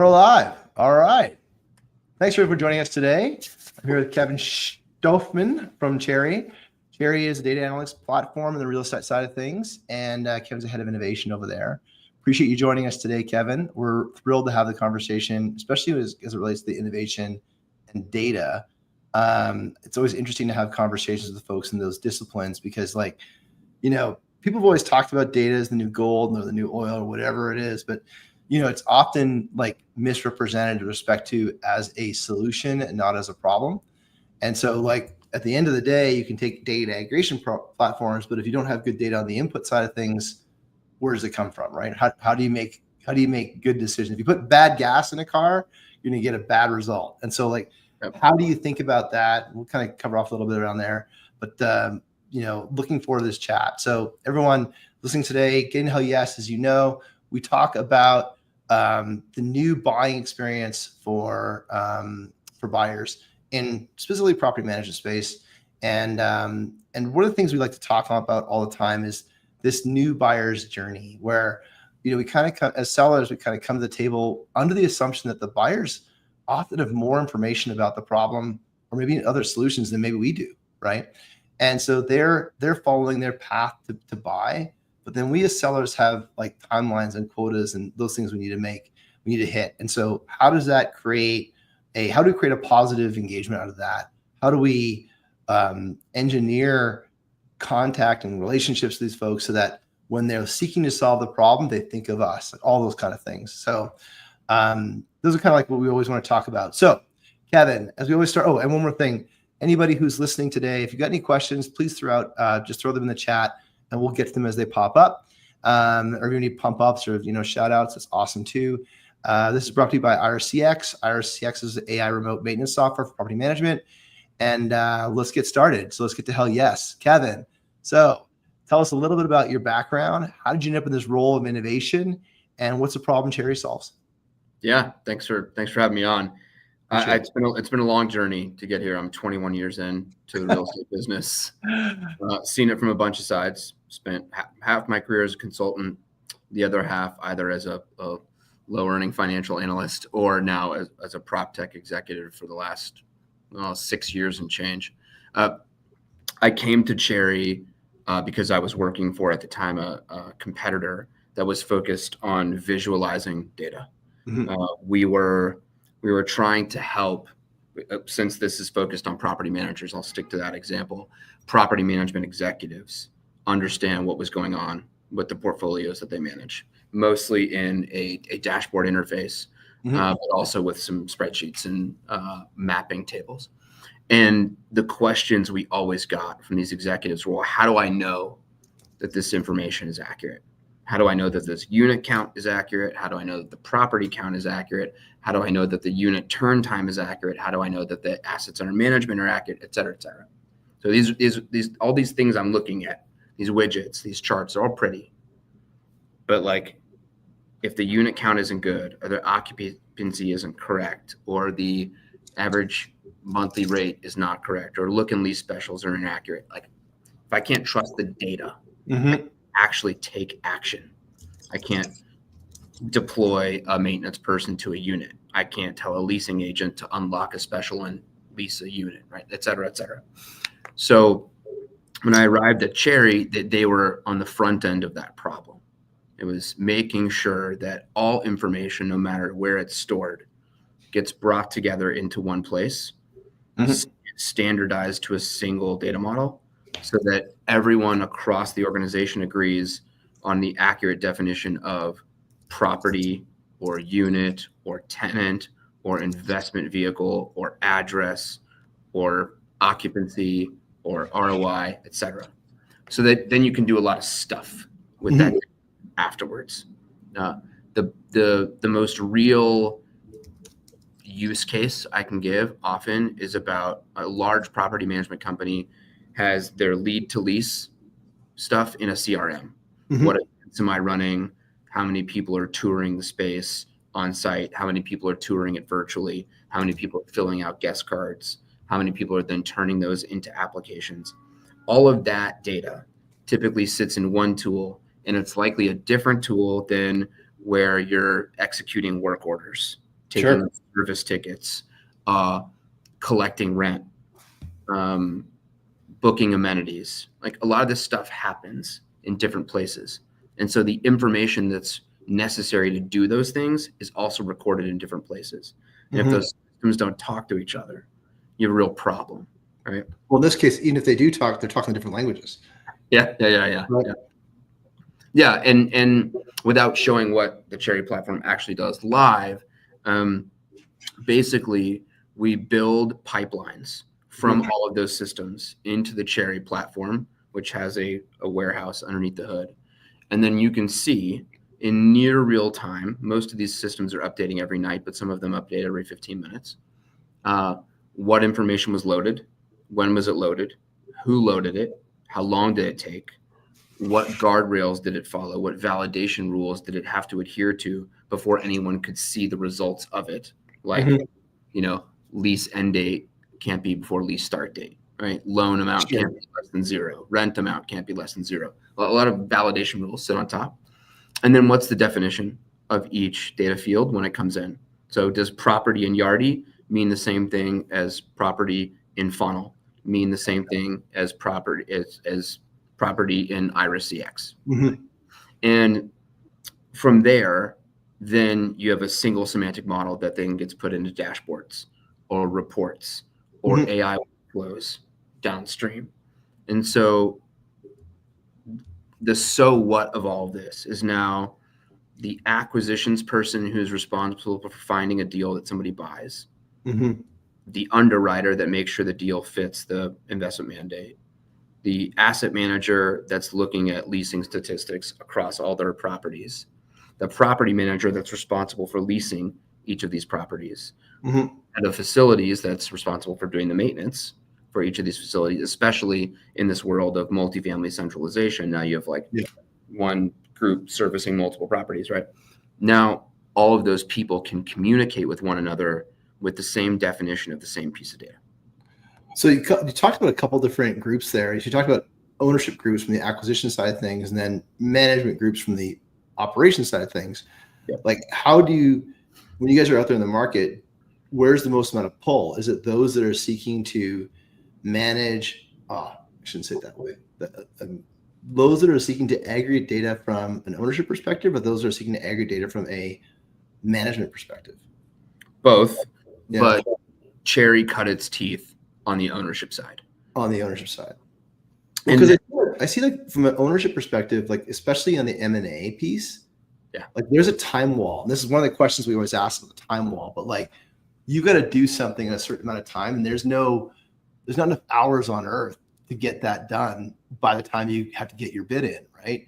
We're live. All right. Thanks for joining us today. I'm here with Kevin Shtofman from Cherry. Cherry is a data analytics platform in the real estate side of things, and Kevin's the head of innovation over there. Appreciate you joining us today, Kevin. We're thrilled to have the conversation, especially as it relates to the innovation and data. It's always interesting to have conversations with folks in those disciplines because, people have always talked about data as the new gold or the new oil or whatever it is, but it's often misrepresented with respect to as a solution and not as a problem. And so at the end of the day, you can take data aggregation platforms, but if you don't have good data on the input side of things, where does it come from, right? How do you make good decisions? If you put bad gas in a car, you're gonna get a bad result. And so how do you think about that? We'll kind of cover off a little bit around there, but looking forward to this chat. So everyone listening today, getting hell yes, as you know, we talk about the new buying experience for buyers in specifically property management space. And one of the things we like to talk about all the time is this new buyer's journey where, we kind of, as sellers, we kind of come to the table under the assumption that the buyers often have more information about the problem or maybe other solutions than maybe we do, right? And so they're following their path to buy. But then we as sellers have timelines and quotas and those things we need to hit. And so how do we create a positive engagement out of that? How do we engineer contact and relationships with these folks so that when they're seeking to solve the problem, they think of us, all those kind of things. So those are kind of what we always want to talk about. So Kevin, as we always start, and one more thing, anybody who's listening today, if you got any questions, please just throw them in the chat and we'll get to them as they pop up. Or if you need pump ups or shout outs, that's awesome too. This is brought to you by IRCX. IRCX is AI remote maintenance software for property management. And let's get started. So let's get to hell yes. Kevin, so tell us a little bit about your background. How did you end up in this role of innovation? And what's the problem Cherry solves? Yeah, thanks for having me on. It's been a long journey to get here. I'm 21 years in to the real estate business. Seen it from a bunch of sides. Spent half my career as a consultant, the other half either as a low-earning financial analyst or now as a prop tech executive for the last 6 years and change. I came to Cherry because I was working for, at the time, a competitor that was focused on visualizing data. Mm-hmm. We were trying to help, since this is focused on property managers, I'll stick to that example, property management executives understand what was going on with the portfolios that they manage, mostly in a dashboard interface, mm-hmm. But also with some spreadsheets and mapping tables. And the questions we always got from these executives were, well, how do I know that this information is accurate? How do I know that this unit count is accurate? How do I know that the property count is accurate? How do I know that the unit turn time is accurate? How do I know that the assets under management are accurate, et cetera, et cetera? So these all these things I'm looking at, these widgets, these charts, are all pretty. But if the unit count isn't good, or the occupancy isn't correct, or the average monthly rate is not correct, or look and lease specials are inaccurate, if I can't trust the data, mm-hmm. actually take action. I can't deploy a maintenance person to a unit. I can't tell a leasing agent to unlock a special and lease a unit, right? Et cetera, et cetera. So when I arrived at Cherry, they were on the front end of that problem. It was making sure that all information, no matter where it's stored, gets brought together into one place, mm-hmm. standardized to a single data model, so that everyone across the organization agrees on the accurate definition of property or unit or tenant or investment vehicle or address or occupancy or ROI, et cetera. So that then you can do a lot of stuff with mm-hmm. that afterwards. The most real use case I can give often is about a large property management company has their lead to lease stuff in a CRM. Mm-hmm. What am I running? How many people are touring the space on site? How many people are touring it virtually? How many people are filling out guest cards? How many people are then turning those into applications? All of that data typically sits in one tool, and it's likely a different tool than where you're executing work orders taking service tickets, collecting rent, booking amenities. Like a lot of this stuff happens in different places. And so the information that's necessary to do those things is also recorded in different places. And if those systems don't talk to each other, you have a real problem, right? Well, in this case, even if they do talk, they're talking different languages. Yeah. Right. Yeah. And without showing what the Cherry platform actually does live, basically we build pipelines from all of those systems into the Cherry platform, which has a warehouse underneath the hood. And then you can see in near real time, most of these systems are updating every night, but some of them update every 15 minutes. What information was loaded? When was it loaded? Who loaded it? How long did it take? What guardrails did it follow? What validation rules did it have to adhere to before anyone could see the results of it? Like, lease end date can't be before lease start date, right? Loan amount can't be less than 0. Rent amount can't be less than 0. A lot of validation rules sit on top. And then what's the definition of each data field when it comes in? So does property in Yardi mean the same thing as property in Funnel, mean the same thing as property as property in Iris CX? And from there, then you have a single semantic model that then gets put into dashboards or reports or AI flows downstream. And so the so what of all of this is now the acquisitions person who's responsible for finding a deal that somebody buys, the underwriter that makes sure the deal fits the investment mandate, the asset manager that's looking at leasing statistics across all their properties, the property manager that's responsible for leasing each of these properties, and the facilities that's responsible for doing the maintenance for each of these facilities, especially in this world of multifamily centralization. Now you have one group servicing multiple properties, right? Now all of those people can communicate with one another with the same definition of the same piece of data. So you talked about a couple different groups there. You talked about ownership groups from the acquisition side of things, and then management groups from the operation side of things. Like, how do you, when you guys are out there in the market, where's the most amount of pull? Is it those that are seeking to manage? I shouldn't say it that way. Those that are seeking to aggregate data from an ownership perspective, or those that are seeking to aggregate data from a management perspective? Both, but Cherry cut its teeth on the ownership side. Because I see, like, from an ownership perspective, like especially on the M&A piece, like there's a time wall. And this is one of the questions we always ask about the time wall. But like, you got to do something in a certain amount of time, and there's not enough hours on earth to get that done by the time you have to get your bid in, right?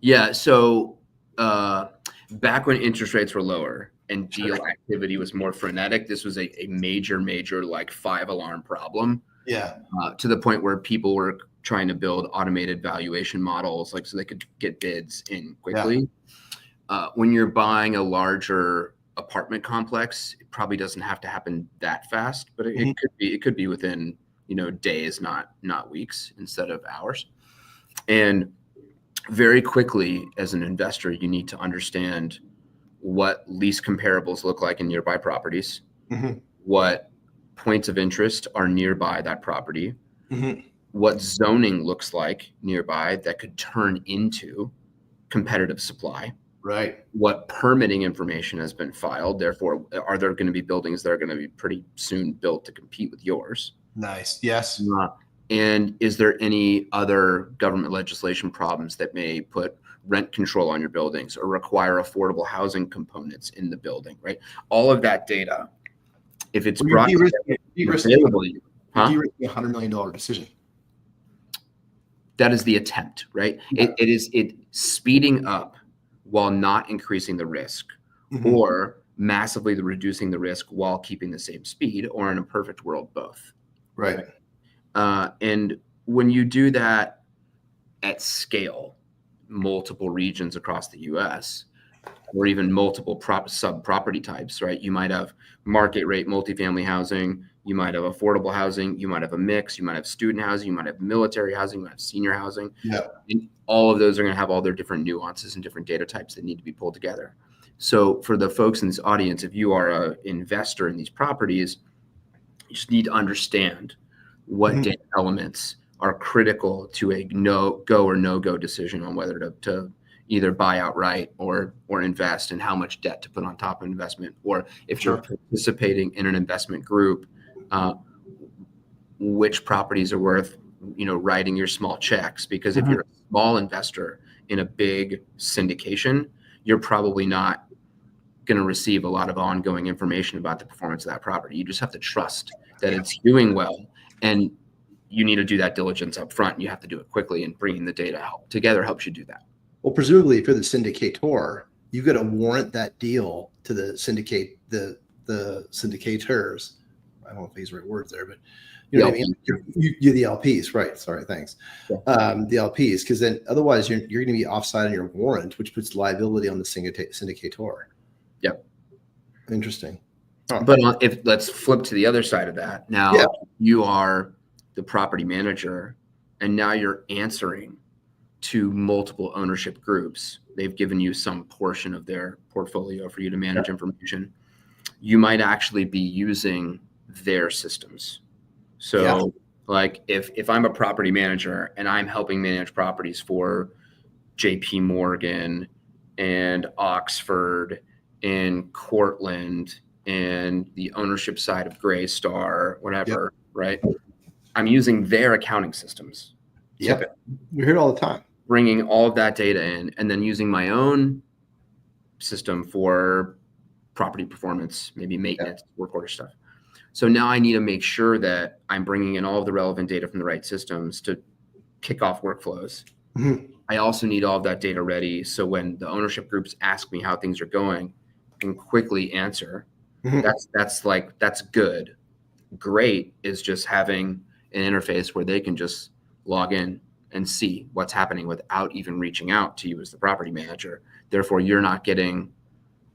Yeah. So back when interest rates were lower and deal activity was more frenetic, this was a major like 5-alarm problem. To the point where people were trying to build automated valuation models, like so they could get bids in quickly. When you're buying a larger apartment complex, it probably doesn't have to happen that fast, but it could be within days, not weeks, instead of hours. And very quickly, as an investor, you need to understand what lease comparables look like in nearby properties, what points of interest are nearby that property, what zoning looks like nearby that could turn into competitive supply, right? What permitting information has been filed. Therefore, are there going to be buildings that are going to be pretty soon built to compete with yours? Nice. Yes. And is there any other government legislation problems that may put rent control on your buildings or require affordable housing components in the building, right? All of that data, if it's brought available, $100 million decision. That is the attempt, right? It is speeding up while not increasing the risk, or massively reducing the risk while keeping the same speed, or in a perfect world, both. Right. And when you do that at scale, multiple regions across the US, or even multiple sub property types, right? You might have market rate multifamily housing, you might have affordable housing, you might have a mix, you might have student housing, you might have military housing, you might have senior housing. And all of those are going to have all their different nuances and different data types that need to be pulled together. So for the folks in this audience, if you are an investor in these properties, you just need to understand what data elements are critical to a go or no-go decision on whether to either buy outright or invest, and how much debt to put on top of investment. Or if you're participating in an investment group, which properties are worth, writing your small checks. Because if you're a small investor in a big syndication, you're probably not going to receive a lot of ongoing information about the performance of that property. You just have to trust that it's doing well, and you need to do that diligence up front. You have to do it quickly, and bringing the data together helps you do that. Well, presumably, if you're the syndicator, you've got to warrant that deal to the syndicators. I don't know if these are the right words there, but you know what I mean? You're the LPs, right? Sorry, thanks. Yeah. The LPs, because then otherwise you're going to be offside on your warrant, which puts liability on the syndicator. Yep. Interesting. But if let's flip to the other side of that. Now you are the property manager, and now you're answering to multiple ownership groups. They've given you some portion of their portfolio for you to manage information. You might actually be using their systems. So like if I'm a property manager and I'm helping manage properties for JP Morgan and Oxford and Cortland and the ownership side of Greystar, whatever, right? I'm using their accounting systems. Yep. We hear it all the time. Bringing all of that data in, and then using my own system for property performance, maybe maintenance, work order stuff. So now I need to make sure that I'm bringing in all of the relevant data from the right systems to kick off workflows. I also need all of that data ready, so when the ownership groups ask me how things are going, I can quickly answer. That's good. Great is just having an interface where they can just log in and see what's happening without even reaching out to you as the property manager. Therefore, you're not getting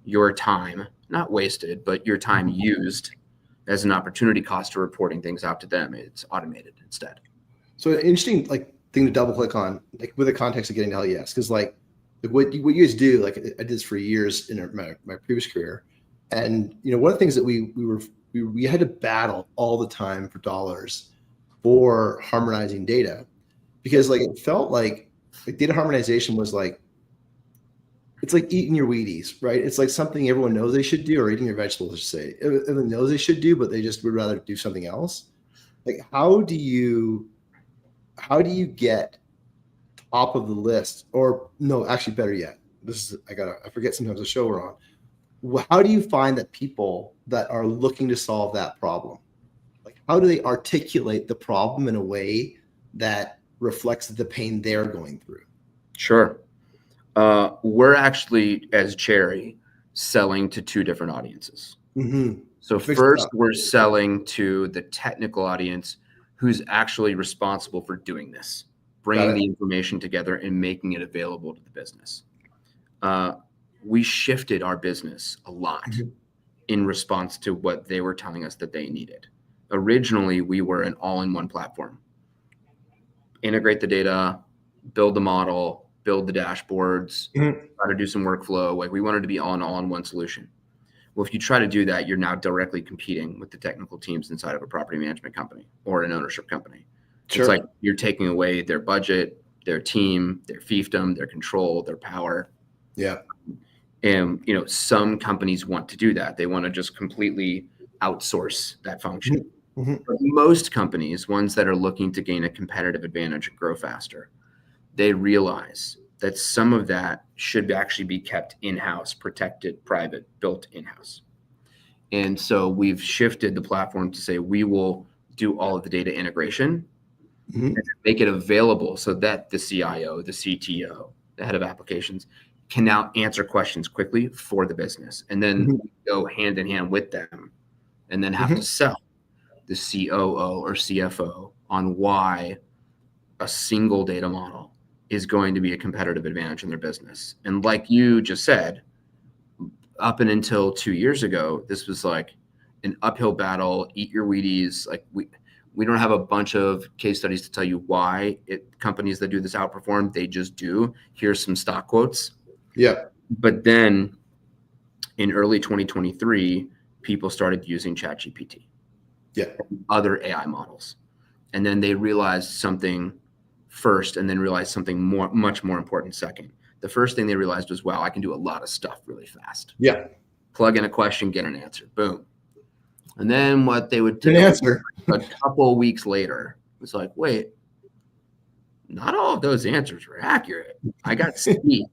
your time, not wasted, but your time used as an opportunity cost to reporting things out to them. It's automated instead. So an interesting thing to double click on, with the context of getting to LES, because what you guys do, I did this for years in my previous career, and one of the things that we had to battle all the time for dollars for harmonizing data, because it felt like data harmonization was it's like eating your Wheaties, right? It's like something everyone knows they should do, or eating your vegetables, I should say. Everyone knows they should do, but they just would rather do something else. How do you get top of the list? Or no, actually better yet, I forget sometimes the show we're on. How do you find that people that are looking to solve that problem, how do they articulate the problem in a way that reflects the pain they're going through? Sure. We're actually, as Cherry, selling to two different audiences. So first, we're selling to the technical audience who's actually responsible for doing this, bringing the information together and making it available to the business. We shifted our business a lot in response to what they were telling us that they needed. Originally, we were an all-in-one platform. Integrate the data, build the model, build the dashboards, try to do some workflow. We wanted to be all in one solution. Well, if you try to do that, you're now directly competing with the technical teams inside of a property management company or an ownership company. It's like you're taking away their budget, their team, their fiefdom, their control, their power. Yeah. And, some companies want to do that. They want to just completely outsource that function. But most companies, ones that are looking to gain a competitive advantage and grow faster, they realize that some of that should actually be kept in-house, protected, private, built in-house. And so we've shifted the platform to say we will do all of the data integration and make it available so that the CIO, the CTO, the head of applications can now answer questions quickly for the business. And then go hand in hand with them and then have to sell the COO or CFO on why a single data model is going to be a competitive advantage in their business. And like you just said, up and until 2 years ago, this was like an uphill battle, eat your Wheaties. We don't have a bunch of case studies to tell you why companies that do this outperform. They just do. Here's some stock quotes. Yeah. But then in early 2023, people started using ChatGPT, other AI models. And then they realized something first and then realized something much more important second. The first thing they realized was, wow, I can do a lot of stuff really fast. Yeah. Plug in a question, get an answer, boom. And then what they would do a couple of weeks later was like, wait, not all of those answers were accurate. I got speed,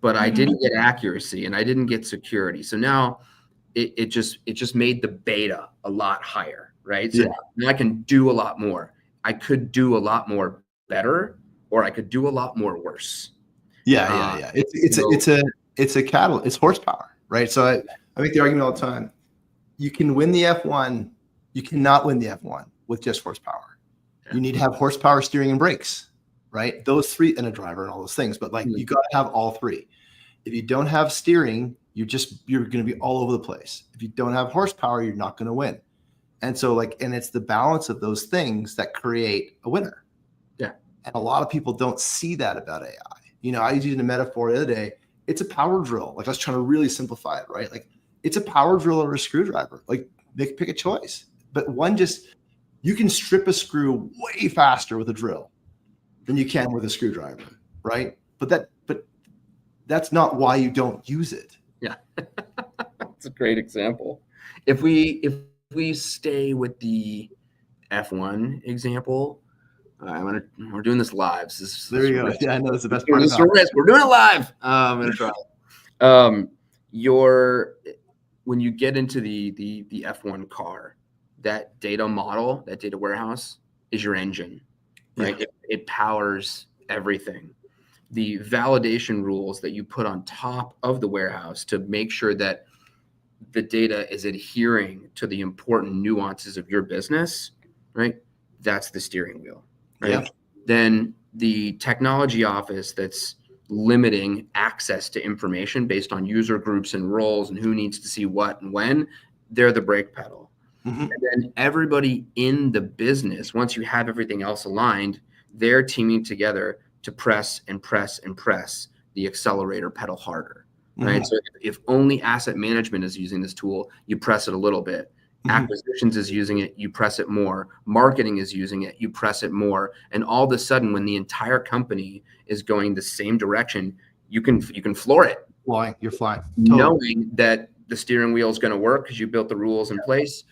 but I didn't get accuracy and I didn't get security. So now it just made the beta a lot higher, right? So now I can do a lot more. I could do a lot more better, or I could do a lot more worse. Yeah. It's a catalyst. It's horsepower, right? So I make the argument all the time. You can win the F1. You cannot win the F1 with just horsepower. Yeah. You need to have horsepower, steering, and brakes, right? Those three, and a driver and all those things. But you got to have all three. If you don't have steering, you're going to be all over the place. If you don't have horsepower, you're not going to win. And so and it's the balance of those things that create a winner. Yeah. And a lot of people don't see that about AI. I was using a metaphor the other day. It's a power drill. I was trying to really simplify it, right? It's a power drill or a screwdriver. They can pick a choice, but you can strip a screw way faster with a drill than you can with a screwdriver, right? But that's not why you don't use it. Yeah, that's a great example. If we stay with the F1 example, we're doing this live. There you go. Yeah, I know it's the best part. We're doing it live. I'm gonna try it. When you get into the F1 car, that data model, that data warehouse is your engine, right? Yeah. It powers everything. The validation rules that you put on top of the warehouse to make sure that the data is adhering to the important nuances of your business, right? That's the steering wheel, right? Yeah. Then the technology office that's limiting access to information based on user groups and roles and who needs to see what and when, they're the brake pedal. Mm-hmm. And then everybody in the business, once you have everything else aligned, they're teaming together to press and press and press the accelerator pedal harder, right? Mm-hmm. So if only asset management is using this tool, you press it a little bit. Mm-hmm. Acquisitions is using it, you press it more. Marketing is using it, you press it more. And all of a sudden, when the entire company is going the same direction, you can floor it. You're flying. Totally. Knowing that the steering wheel is going to work because you built the rules in place.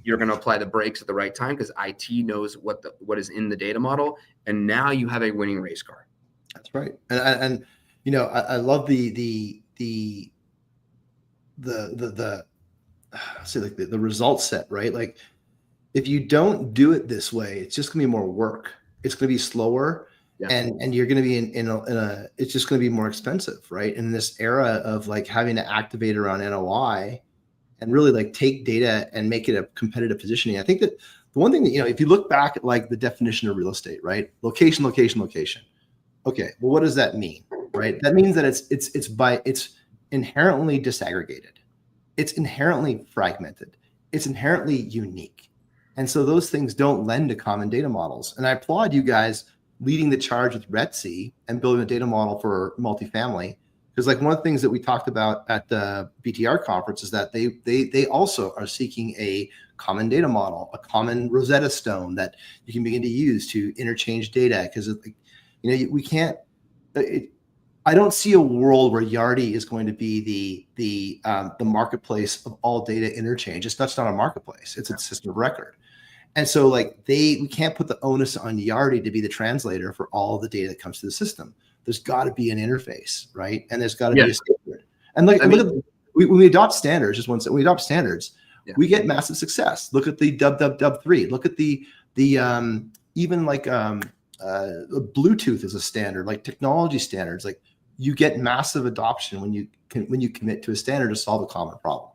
You're going to apply the brakes at the right time because IT knows what is in the data model, and now you have a winning race car. That's right. And I love the result set, right? If you don't do it this way, it's just gonna be more work. It's gonna be slower, yeah. and you're gonna be in a it's just gonna be more expensive, right? In this era of having to activate around NOI and really take data and make it a competitive positioning. I think that the one thing that if you look back at the definition of real estate, right? Location, location, location. Okay, well, what does that mean, right? That means that it's inherently disaggregated. It's inherently fragmented. It's inherently unique. And so those things don't lend to common data models. And I applaud you guys leading the charge with RETC and building a data model for multifamily. Because one of the things that we talked about at the BTR conference is that they also are seeking a common data model, a common Rosetta Stone that you can begin to use to interchange data. Because we can't. I don't see a world where Yardi is going to be the marketplace of all data interchange. That's not a marketplace. It's a system of record. And so we can't put the onus on Yardi to be the translator for all the data that comes to the system. There's got to be an interface, right? And there's got to be a standard. And when we adopt standards, when we adopt standards, we get massive success. Look at the dub3. Look at the even Bluetooth is a standard, technology standards. You get massive adoption when you commit to a standard to solve a common problem.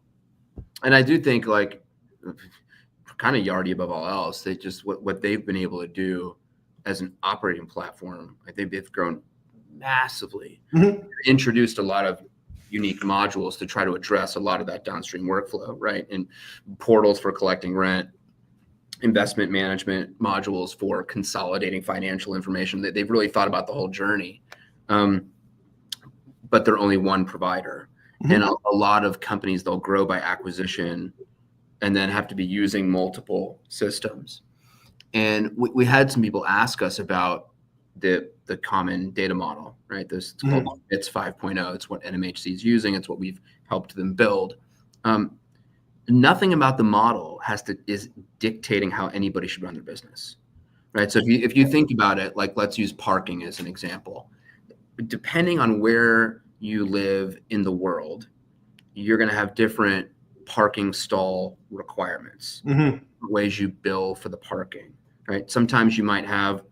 And I do think kind of Yardi above all else, they just what they've been able to do as an operating platform. I think they've grown massively, introduced a lot of unique modules to try to address a lot of that downstream workflow, right? And portals for collecting rent, investment management modules for consolidating financial information. They've really thought about the whole journey. But they're only one provider. And a lot of companies, they'll grow by acquisition and then have to be using multiple systems. And we had some people ask us about the common data model, right? This it's called it's 5.0. It's what NMHC is using. It's what we've helped them build. Nothing about the model is dictating how anybody should run their business, right? So if you think about it, like let's use parking as an example. Depending on where you live in the world, you're going to have different parking stall requirements, ways you bill for the parking, right? Sometimes you might have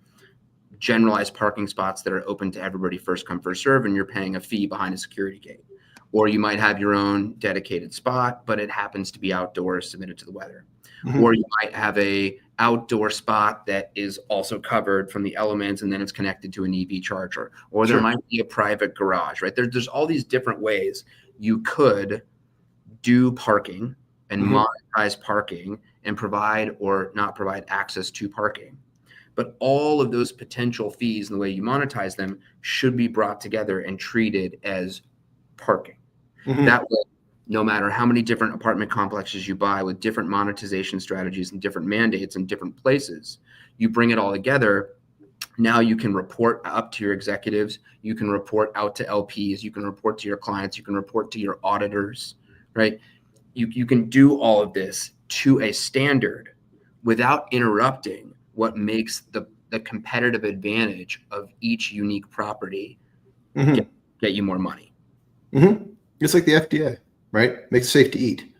generalized parking spots that are open to everybody, first come, first serve, and you're paying a fee behind a security gate. Or you might have your own dedicated spot, but it happens to be outdoors, submitted to the weather. Or you might have a outdoor spot that is also covered from the elements, and then it's connected to an EV charger. Or there might be a private garage, right? There's all these different ways you could do parking and monetize parking and provide or not provide access to parking. But all of those potential fees and the way you monetize them should be brought together and treated as parking. That way, no matter how many different apartment complexes you buy with different monetization strategies and different mandates in different places, you bring it all together. Now you can report up to your executives. You can report out to LPs. You can report to your clients. You can report to your auditors, right? You can do all of this to a standard without interrupting what makes the competitive advantage of each unique property get you more money. It's like the FDA, right? Makes it safe to eat.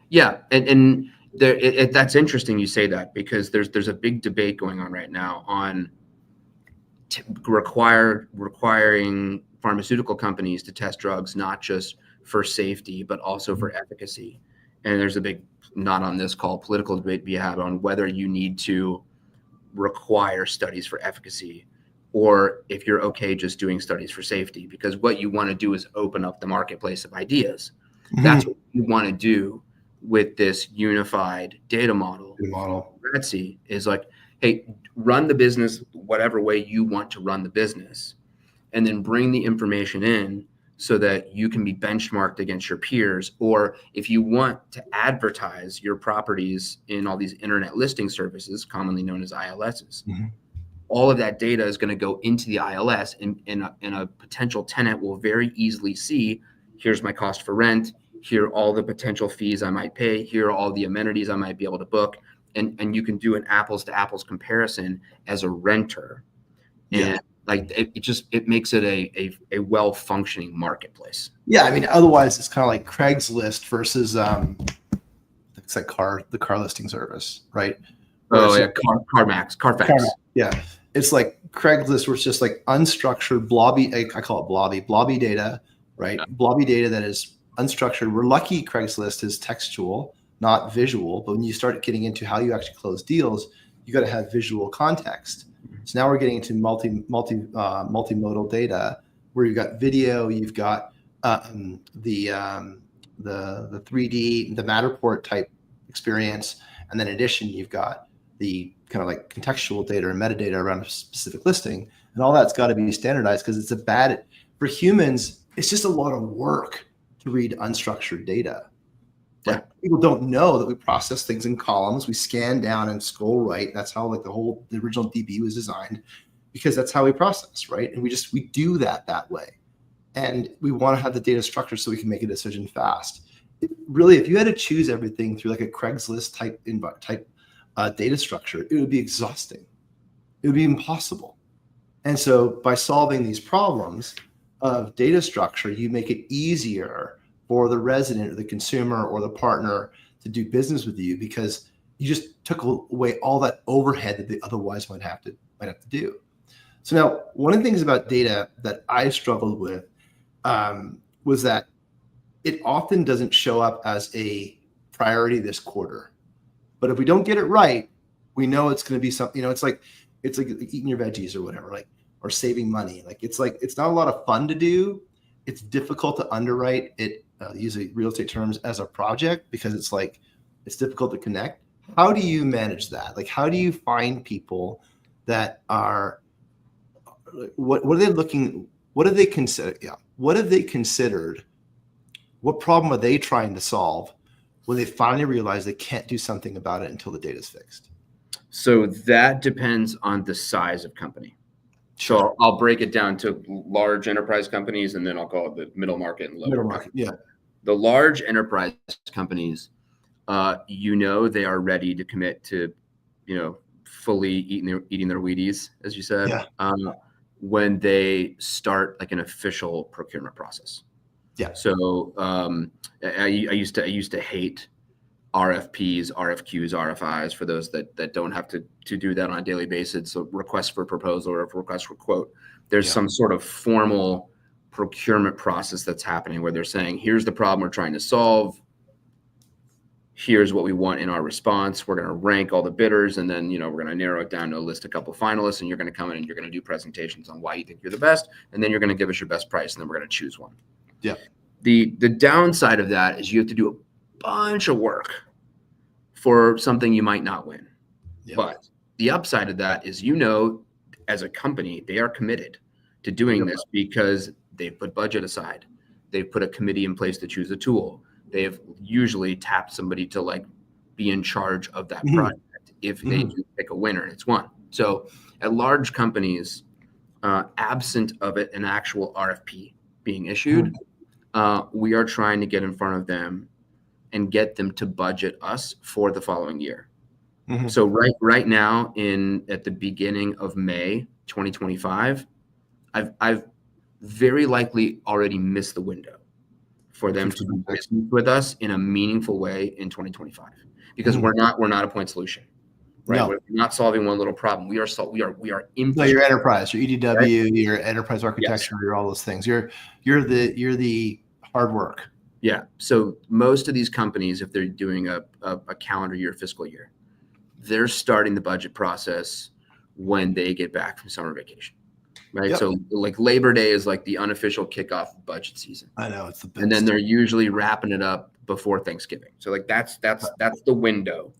Yeah, and that's interesting you say that, because there's a big debate going on right now on requiring pharmaceutical companies to test drugs not just for safety but also for efficacy. And there's a big, not on this call, political debate to be had on whether you need to require studies for efficacy or if you're okay just doing studies for safety, because what you want to do is open up the marketplace of ideas. That's what you want to do with this unified data model. Etsy is like, hey, run the business whatever way you want to run the business, and then bring the information in so that you can be benchmarked against your peers. Or if you want to advertise your properties in all these internet listing services, commonly known as ILSs, all of that data is going to go into the ILS, and a potential tenant will very easily see, here's my cost for rent, here are all the potential fees I might pay, here are all the amenities I might be able to book, and you can do an apples to apples comparison as a renter. And like it makes it a well-functioning marketplace. Yeah, I mean, otherwise it's kind of like Craigslist versus it's like the car listing service, right? Carfax. Yeah, it's like Craigslist, where it's just like unstructured blobby. I call it blobby data, right? Blobby data that is unstructured. We're lucky Craigslist is textual, not visual. But when you start getting into how you actually close deals, you got to have visual context. So now we're getting into multimodal data, where you've got video, you've got the 3D, the Matterport type experience, and then in addition, you've got the kind of like contextual data or metadata around a specific listing, and all that's got to be standardized, because for humans, it's just a lot of work to read unstructured data. Like, people don't know that we process things in columns. We scan down and scroll right. That's how like the original DB was designed, because that's how we process, right? And we do that way. And we want to have the data structured so we can make a decision fast. Really, if you had to choose everything through like a Craigslist type data structure, it would be exhausting. It would be impossible. And so by solving these problems of data structure, you make it easier for the resident or the consumer or the partner to do business with you, because you just took away all that overhead that they otherwise might have to do. So now, one of the things about data that I struggled with was that it often doesn't show up as a priority this quarter. But if we don't get it right, we know it's going to be something. It's like eating your veggies or whatever, like, or saving money. It's not a lot of fun to do. It's difficult to underwrite it, using real estate terms, as a project, because it's difficult to connect. How do you manage that? Like, how do you find people that are, what are they looking? What have they considered? Yeah, what have they considered what problem are they trying to solve when they finally realize they can't do something about it until the data is fixed? So that depends on the size of company. Sure. So I'll break it down to large enterprise companies, and then I'll call it the middle market and lower Middle market, yeah. The large enterprise companies, they are ready to commit to, fully eating their Wheaties, as you said, when they start like an official procurement process. Yeah. So I used to hate RFPs, RFQs, RFIs for those that don't have to do that on a daily basis. So request for proposal or request for quote. There's some sort of formal procurement process that's happening where they're saying, here's the problem we're trying to solve. Here's what we want in our response. We're going to rank all the bidders, and then, we're going to narrow it down to list a couple finalists, and you're going to come in and you're going to do presentations on why you think you're the best. And then you're going to give us your best price, and then we're going to choose one. Yeah. The downside of that is you have to do a bunch of work for something you might not win. Yeah. But the upside of that is, as a company, they are committed to doing this because they've put budget aside. They've put a committee in place to choose a tool. They've usually tapped somebody to be in charge of that project if they do pick a winner and it's one. So at large companies, absent of an actual RFP being issued, we are trying to get in front of them and get them to budget us for the following year. So right now, at the beginning of May 2025, I've very likely already missed the window for them to do business with us in a meaningful way in 2025, because we're not a point solution, right? No. We're not solving one little problem. We are your enterprise, your EDW, right? Your enterprise architecture, your all those things. You're the hard work. Yeah. So most of these companies, if they're doing a calendar year, fiscal year, they're starting the budget process when they get back from summer vacation. Right. Yep. So like Labor Day is like the unofficial kickoff of budget season. I know, it's the best. And then they're usually wrapping it up before Thanksgiving. So like that's the window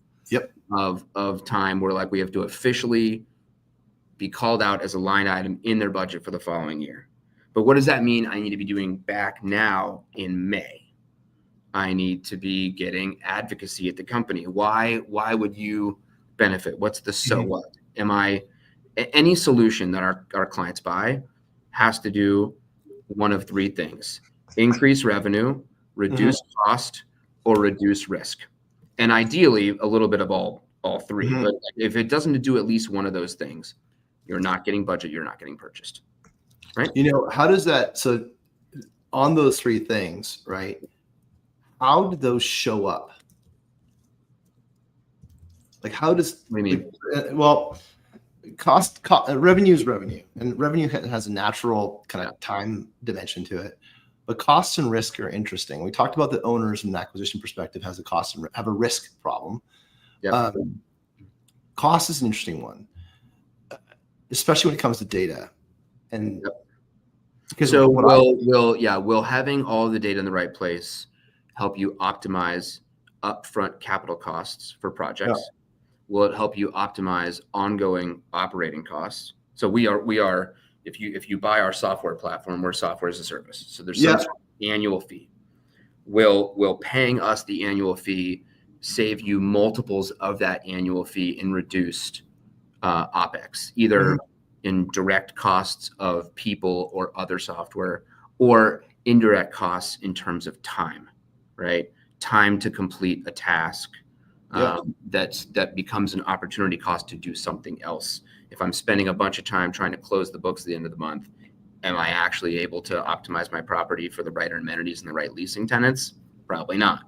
of time where we have to officially be called out as a line item in their budget for the following year. But what does that mean? I need to be doing back now in May. I need to be getting advocacy at the company. Why would you benefit? What's the so what? Any solution that our clients buy has to do one of three things: increase revenue, reduce cost, or reduce risk. And ideally, a little bit of all three. But if it doesn't do at least one of those things, you're not getting budget, you're not getting purchased. Right? How does that, so on those three things, right? How do those show up? How does, what do you mean? Well, cost revenue is revenue, and revenue has a natural kind of time dimension to it, but costs and risk are interesting. We talked about the owners from an acquisition perspective have a risk problem. Yep. Cost is an interesting one, especially when it comes to data. And because will having all the data in the right place help you optimize upfront capital costs for projects? Yeah. Will it help you optimize ongoing operating costs? So we are if you buy our software platform, we're software as a service. So there's some sort of annual fee. Will paying us the annual fee save you multiples of that annual fee in reduced OpEx, either in direct costs of people or other software, or indirect costs in terms of time, right? Time to complete a task. That becomes an opportunity cost to do something else. If I'm spending a bunch of time trying to close the books at the end of the month, am I actually able to optimize my property for the right amenities and the right leasing tenants? Probably not,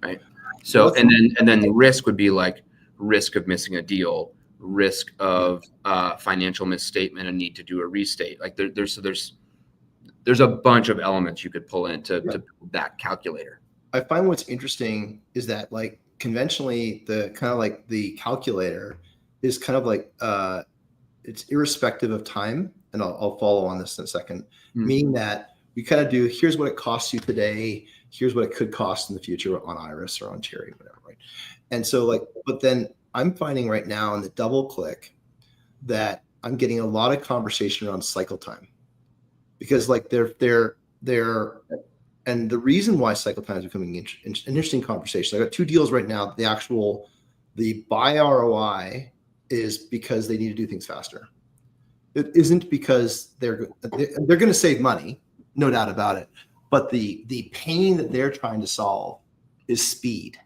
right? So and then the risk would be risk of missing a deal, risk of financial misstatement and need to do a restate. There's a bunch of elements you could pull into to that calculator. I find what's interesting is that conventionally the kind of the calculator is kind of it's irrespective of time, and I'll follow on this in a second, meaning that we kind of do, here's what it costs you today, here's what it could cost in the future on Iris or on Cherry, whatever, right? And so but then I'm finding right now in the double click that I'm getting a lot of conversation around cycle time, because they're And the reason why cycle time is becoming an interesting conversation. I got 2 deals right now. The buy ROI is because they need to do things faster. It isn't because they're going to save money, no doubt about it. But the pain that they're trying to solve is speed.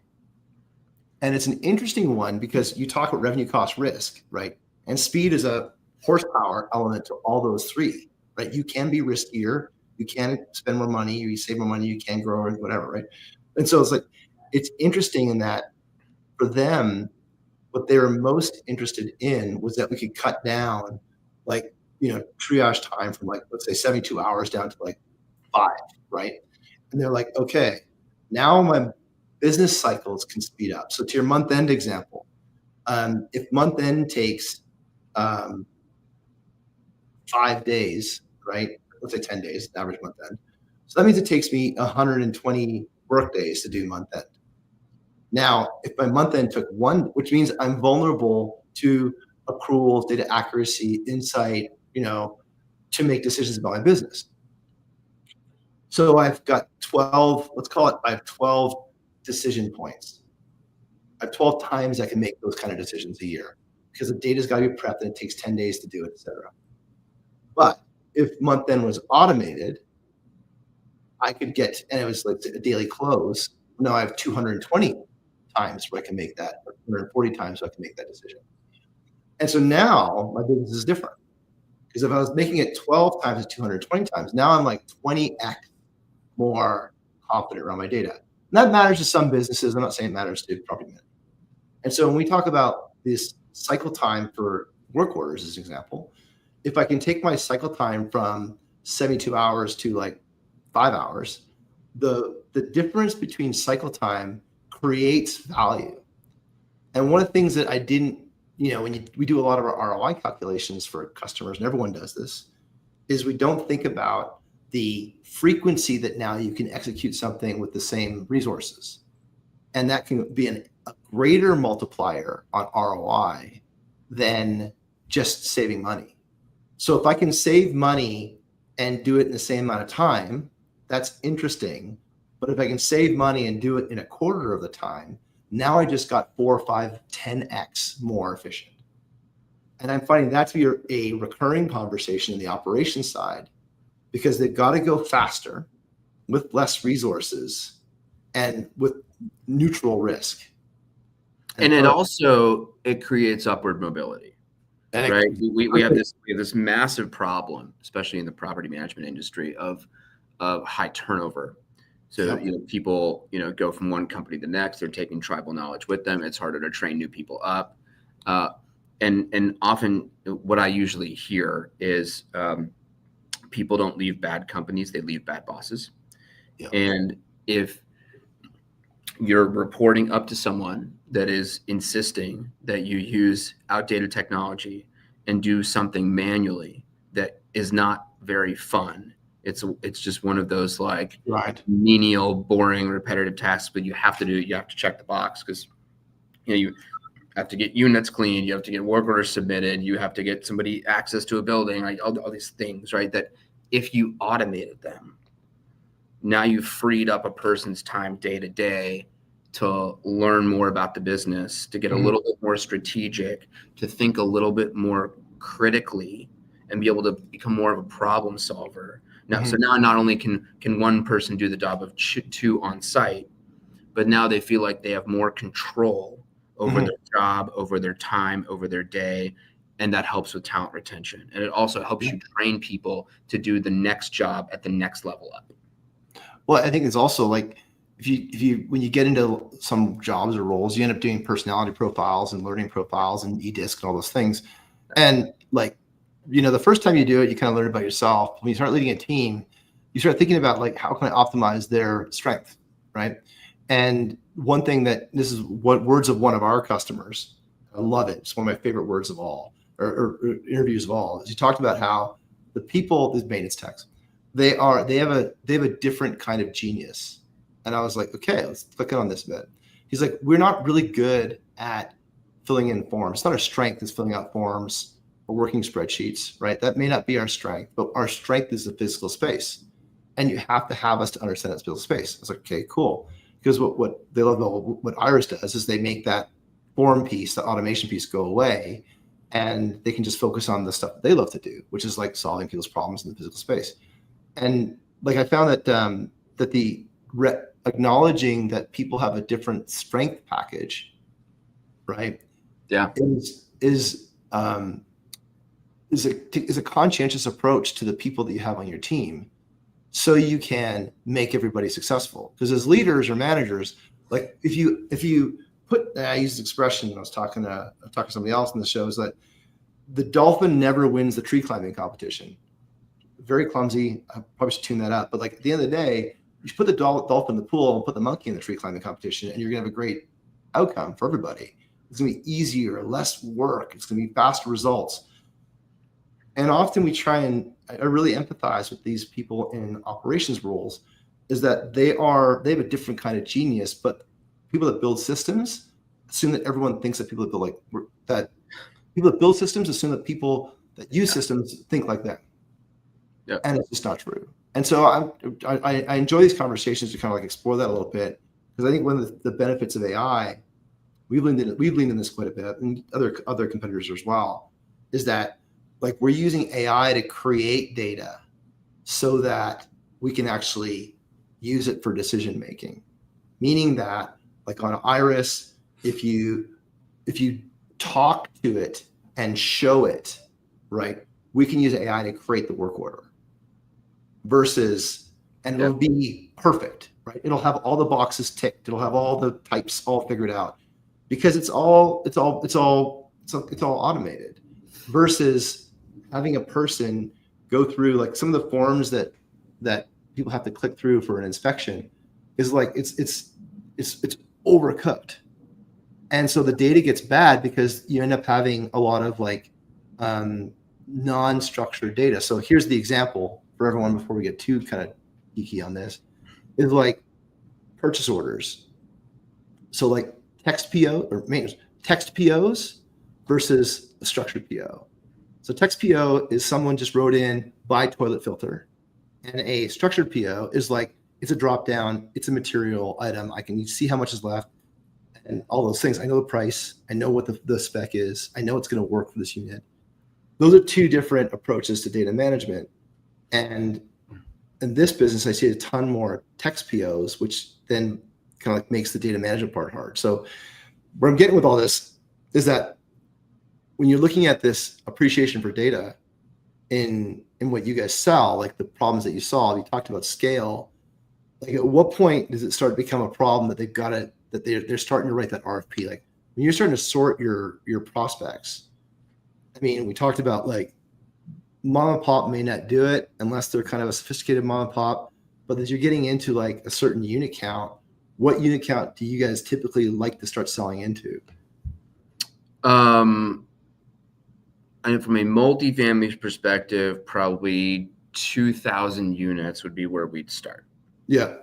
And it's an interesting one because you talk about revenue, cost, risk, right? And speed is a horsepower element to all those 3, right? You can be riskier, you can spend more money, you save more money, you can grow and whatever, right? And so it's interesting in that for them, what they were most interested in was that we could cut down triage time from let's say 72 hours down to 5, right? And they're like, okay, now my business cycles can speed up. So to your month end example, if month end takes 5 days, right? Let's say 10 days, average month end. So that means it takes me 120 work days to do month end. Now, if my month end took 1, which means I'm vulnerable to accruals, data accuracy, insight, to make decisions about my business. So I've got 12, let's call it, I have 12 decision points. I have 12 times I can make those kind of decisions a year because the data's got to be prepped and it takes 10 days to do it, et cetera. But if month end was automated, I could get, and it was like a daily close. Now I have 220 times where I can make that, or 140 times where I can make that decision. And so now my business is different because if I was making it 12 times to 220 times, now I'm 20x more confident around my data. And that matters to some businesses. I'm not saying it matters to property management. And so when we talk about this cycle time for work orders, as an example, if I can take my cycle time from 72 hours to 5 hours, the difference between cycle time creates value. And one of the things that I didn't, we do a lot of our ROI calculations for customers, and everyone does this, is we don't think about the frequency that now you can execute something with the same resources. And that can be a greater multiplier on ROI than just saving money. So if I can save money and do it in the same amount of time, that's interesting. But if I can save money and do it in a quarter of the time, now I just got 4, 5, 10x more efficient. And I'm finding that to be a recurring conversation in the operations side because they've got to go faster with less resources and with neutral risk. And it creates upward mobility. Right. We have this massive problem, especially in the property management industry, of high turnover. So people go from one company to the next. They're taking tribal knowledge with them. It's harder to train new people up. And often what I usually hear is people don't leave bad companies, they leave bad bosses. Yeah. And if you're reporting up to someone that is insisting that you use outdated technology and do something manually that is not very fun, it's just one of those menial, boring, repetitive tasks, but you have to do it. You have to check the box because you have to get units cleaned, you have to get work orders submitted, you have to get somebody access to a building, all these things, right? That if you automated them, now you've freed up a person's time day to day to learn more about the business, to get a little bit more strategic, to think a little bit more critically, and be able to become more of a problem solver. Now, so now not only can one person do the job of 2 on site, but now they feel like they have more control over their job, over their time, over their day, and that helps with talent retention. And it also helps you train people to do the next job at the next level up. Well, I think it's also when you get into some jobs or roles, you end up doing personality profiles and learning profiles and eDisc and all those things. And the first time you do it, you kind of learn about yourself. When you start leading a team, you start thinking about how can I optimize their strength, right? And one thing this is what words of one of our customers, I love it. It's one of my favorite words of all, or interviews of all, is he talked about how the people, these maintenance techs, they have a different kind of genius. And I was like, okay, let's click in on this a bit. He's like, we're not really good at filling in forms. It's not our strength is filling out forms or working spreadsheets, right? That may not be our strength, but our strength is the physical space. and you have to have us to understand that physical space. It's like, okay, cool. Because what they love about what Iris does is they make that form piece, the automation piece, go away, and they can just focus on the stuff that they love to do, which is like solving people's problems in the physical space. And like I found that acknowledging that people have a different strength package, right? Yeah. Is a conscientious approach to the people that you have on your team, so you can make everybody successful. Because as leaders or managers, like if you put, I use this expression when I was talking to somebody else in the show, is that the dolphin never wins the tree climbing competition. Very clumsy. I probably should tune that up. But like at the end of the day, you should put the dolphin in the pool and put the monkey in the tree climbing competition, and you're gonna have a great outcome for everybody. It's gonna be easier, less work. It's gonna be faster results. And often we try, and I really empathize with these people in operations roles, is that they have a different kind of genius, but people that build systems assume that everyone thinks that people that build systems assume that people that use systems think like that. Yeah. And it's just not true. And so I enjoy these conversations to kind of like explore that a little bit, because I think one of the benefits of AI, we've leaned in this quite a bit, and other competitors as well, is that like we're using AI to create data so that we can actually use it for decision making. Meaning that like on Iris, if you talk to it and show it, right, we can use AI to create the work order and it'll be perfect, right? It'll have all the boxes ticked. It'll have all the types all figured out, because it's all automated, versus having a person go through like some of the forms that people have to click through for an inspection is like it's overcooked. And so the data gets bad because you end up having a lot of like non-structured data. So here's the example for everyone before we get too kind of geeky on this, is like purchase orders. So like text POs versus a structured PO. So text PO is someone just wrote in buy toilet filter, and a structured PO is like, it's a drop down, it's a material item. I can see how much is left and all those things. I know the price, I know what the spec is, I know it's going to work for this unit. Those are two different approaches to data management. And in this business, I see a ton more text POs, which then kind of like makes the data management part hard. So where I'm getting with all this is that when you're looking at this appreciation for data in what you guys sell, like the problems that you solve, you talked about scale. Like at what point does it start to become a problem that they're starting to write that RFP? Like when you're starting to sort your prospects, I mean, we talked about like mom and pop may not do it unless they're kind of a sophisticated mom and pop, but as you're getting into like a certain unit count, what unit count do you guys typically like to start selling into? And from a multifamily perspective, probably 2,000 units would be where we'd start. Yeah.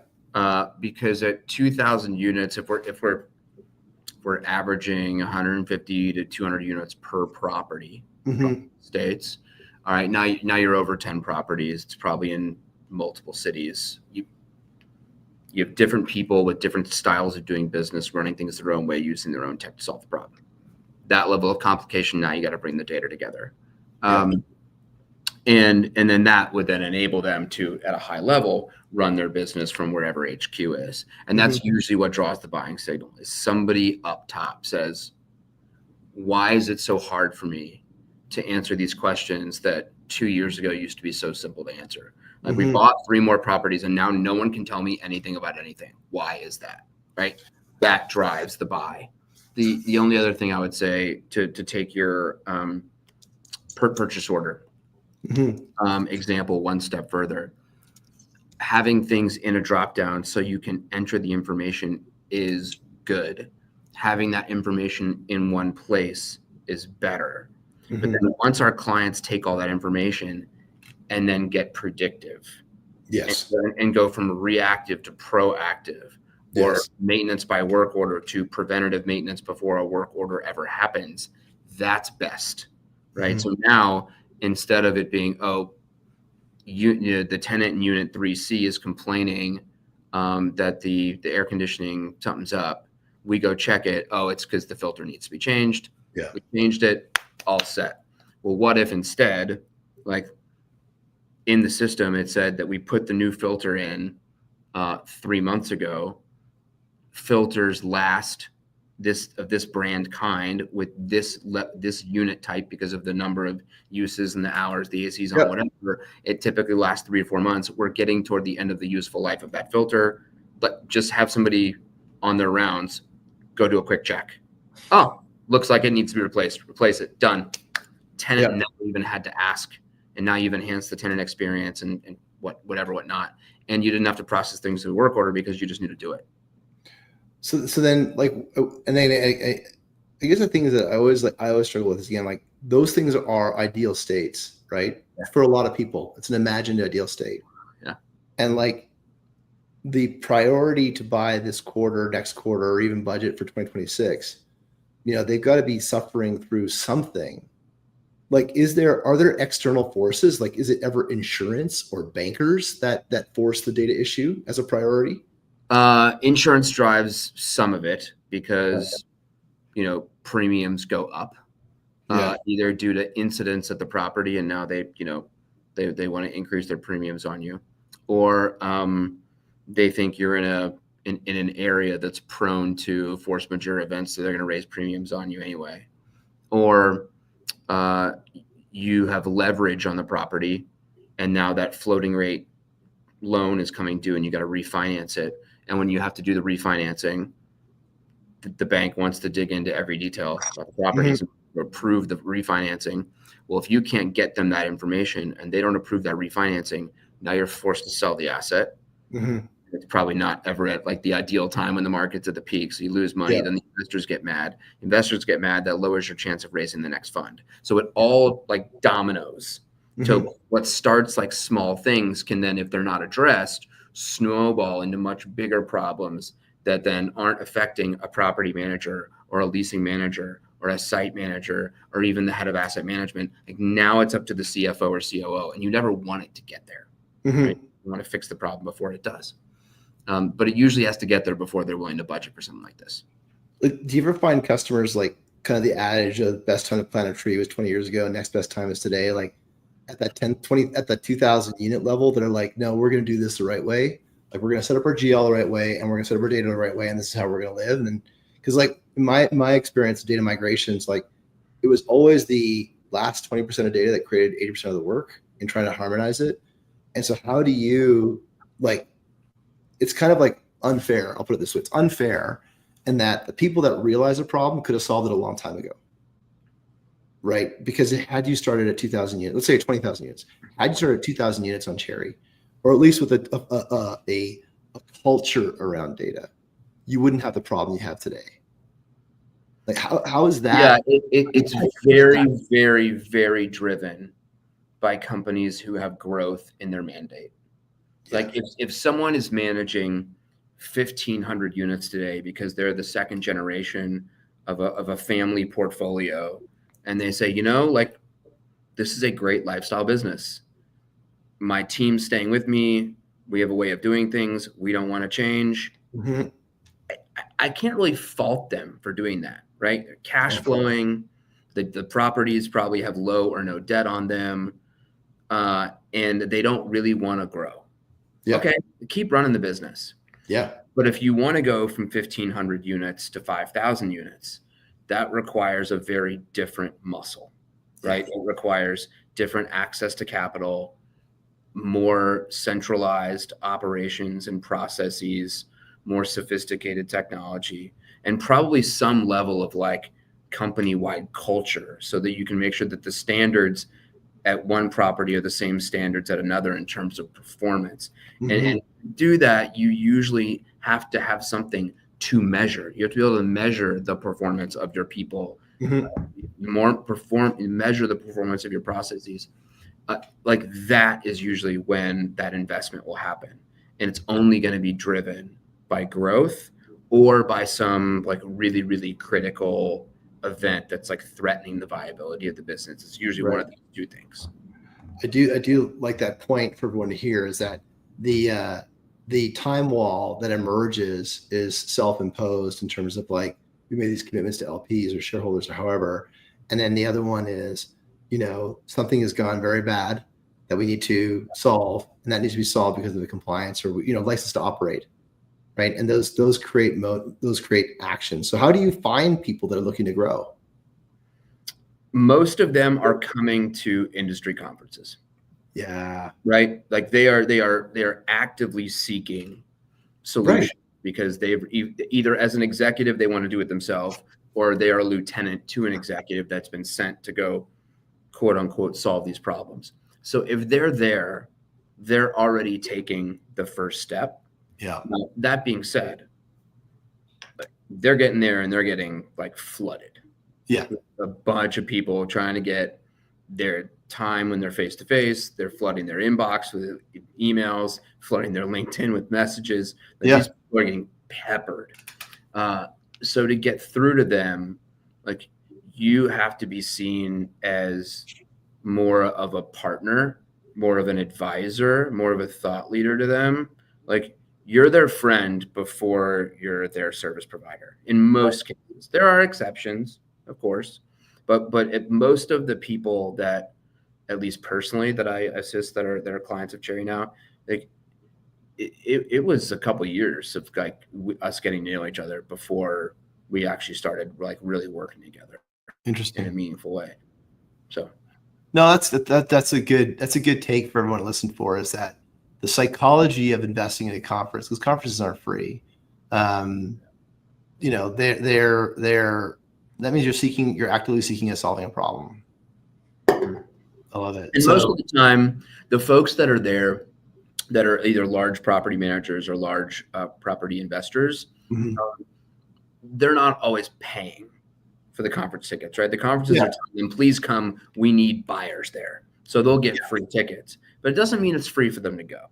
Because at 2,000 units, if we're averaging 150 to 200 units per property, states. All right, now you're over 10 properties. It's probably in multiple cities. You have different people with different styles of doing business, running things their own way, using their own tech to solve the problem. That level of complication, now you got to bring the data together. And then that would then enable them to, at a high level, run their business from wherever HQ is. And that's usually what draws the buying signal, is somebody up top says, why is it so hard for me to answer these questions that 2 years ago used to be so simple to answer? Like we bought 3 more properties and now no one can tell me anything about anything. Why is that? Right? That drives the buy. The only other thing I would say to take your purchase order example one step further, having things in a drop down so you can enter the information is good. Having that information in one place is better. But then once our clients take all that information and then get predictive, and go from reactive to proactive, or maintenance by work order to preventative maintenance before a work order ever happens, that's best, right? So now, instead of it being, the tenant in unit 3C is complaining that the air conditioning, something's up. We go check it. Oh, it's because the filter needs to be changed. Yeah. We changed it, all set. Well, what if instead, like in the system, it said that we put the new filter in 3 months ago. Filters last this brand kind with this unit type, because of the number of uses and the hours the AC's on, whatever, it typically lasts 3 or 4 months. We're getting toward the end of the useful life of that filter. But just have somebody on their rounds go do a quick check. Oh, looks like it needs to be replaced. Replace it. Done. Tenant never even had to ask, and now you've enhanced the tenant experience and whatnot. And you didn't have to process things through work order because you just knew to do it. So then, like, and then I guess the thing is that I always struggle with is, again, like, those things are ideal states, right? Yeah. For a lot of people, it's an imagined ideal state. Yeah. And like the priority to buy this quarter, next quarter, or even budget for 2026, they've got to be suffering through something. Like, are there external forces? Like, is it ever insurance or bankers that force the data issue as a priority? Insurance drives some of it because, premiums go up, either due to incidents at the property, and now they want to increase their premiums on you, or they think you're in an area that's prone to force majeure events, so they're going to raise premiums on you anyway, or you have leverage on the property, and now that floating rate loan is coming due, and you got to refinance it. And when you have to do the refinancing, the bank wants to dig into every detail about the properties and approve the refinancing. Well, if you can't get them that information and they don't approve that refinancing, now you're forced to sell the asset. Mm-hmm. It's probably not ever at like the ideal time when the market's at the peak. So you lose money. Yeah. Then the investors get mad. Investors get mad. That lowers your chance of raising the next fund. So it all like dominoes. Mm-hmm. So what starts like small things can then, if they're not addressed, snowball into much bigger problems that then aren't affecting a property manager or a leasing manager or a site manager or even the head of asset management. Like, now it's up to the CFO or COO, and you never want it to get there. Mm-hmm. Right? You want to fix the problem before it does. But it usually has to get there before they're willing to budget for something like this. Do you ever find customers, like, kind of the adage of best time to plant a tree was 20 years ago, next best time is today, like at that 2,000 unit level, that are like, no, we're going to do this the right way. Like, we're going to set up our GL the right way, and we're going to set up our data the right way, and this is how we're going to live. And because, like, my experience of data migrations, like, it was always the last 20% of data that created 80% of the work in trying to harmonize it. And so how do you, like, it's kind of like unfair. I'll put it this way. It's unfair in that the people that realize a problem could have solved it a long time ago. Right? Because had you started at 2,000 units, let's say 20,000 units, had you started at 2,000 units on Cherry, or at least with a culture around data, you wouldn't have the problem you have today. Like, how is that? Yeah, it's very, very, very driven by companies who have growth in their mandate. Yeah. Like, if someone is managing 1,500 units today because they're the second generation of a family portfolio, and they say, like, this is a great lifestyle business. My team's staying with me. We have a way of doing things. We don't want to change. Mm-hmm. I can't really fault them for doing that, right? They're cash flowing. The properties probably have low or no debt on them. And they don't really want to grow. Yeah. Okay, keep running the business. Yeah. But if you want to go from 1,500 units to 5,000 units, that requires a very different muscle, right? It requires different access to capital, more centralized operations and processes, more sophisticated technology, and probably some level of like company-wide culture, so that you can make sure that the standards at one property are the same standards at another in terms of performance. Mm-hmm. And to do that, you usually have to have something to measure. You have to be able to measure the performance of your people, mm-hmm. Measure the performance of your processes. Like, that is usually when that investment will happen. And it's only going to be driven by growth or by some like really, really critical event that's like threatening the viability of the business. It's usually one of these two things. I do like that point for everyone to hear is that the time wall that emerges is self-imposed in terms of like we made these commitments to LPs or shareholders or however, and then the other one is something has gone very bad that we need to solve, and that needs to be solved because of the compliance or license to operate, right? And those create action. So how do you find people that are looking to grow? Most of them are coming to industry conferences. Yeah. Right. Like they are actively seeking solutions because they've either as an executive, they want to do it themselves, or they are a lieutenant to an executive that's been sent to go, quote unquote, solve these problems. So if they're there, they're already taking the first step. Yeah. Now, that being said, they're getting there and they're getting like flooded. Yeah. A bunch of people trying to get their time when they're face to face. They're flooding their inbox with emails, flooding their LinkedIn with messages. Like these people are getting peppered. So to get through to them, like you have to be seen as more of a partner, more of an advisor, more of a thought leader to them. Like you're their friend before you're their service provider. In most cases, there are exceptions, of course, but most of the people that, at least personally, that I assist that are clients of Cherry now, like it was a couple of years of like us getting to know each other before we actually started like really working together. Interesting. In a meaningful way. So no, that's a good take for everyone to listen for, is that the psychology of investing in a conference, because conferences aren't free. They're that means you're actively seeking and solving a problem. I love it. And most of the time, the folks that are there that are either large property managers or large property investors, they're not always paying for the conference tickets, right? The conferences are telling them, please come, we need buyers there. So they'll get free tickets, but it doesn't mean it's free for them to go,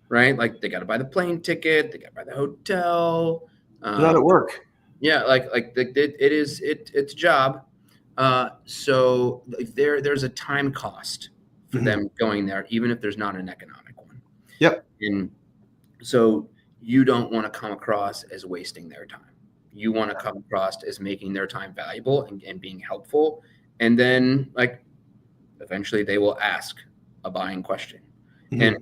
right? Like they got to buy the plane ticket, they got to buy the hotel. Not at work. Yeah, it's a job. So there's a time cost for them going there, even if there's not an economic one. Yep. And so you don't want to come across as wasting their time. You want to come across as making their time valuable and being helpful. And then like eventually they will ask a buying question. And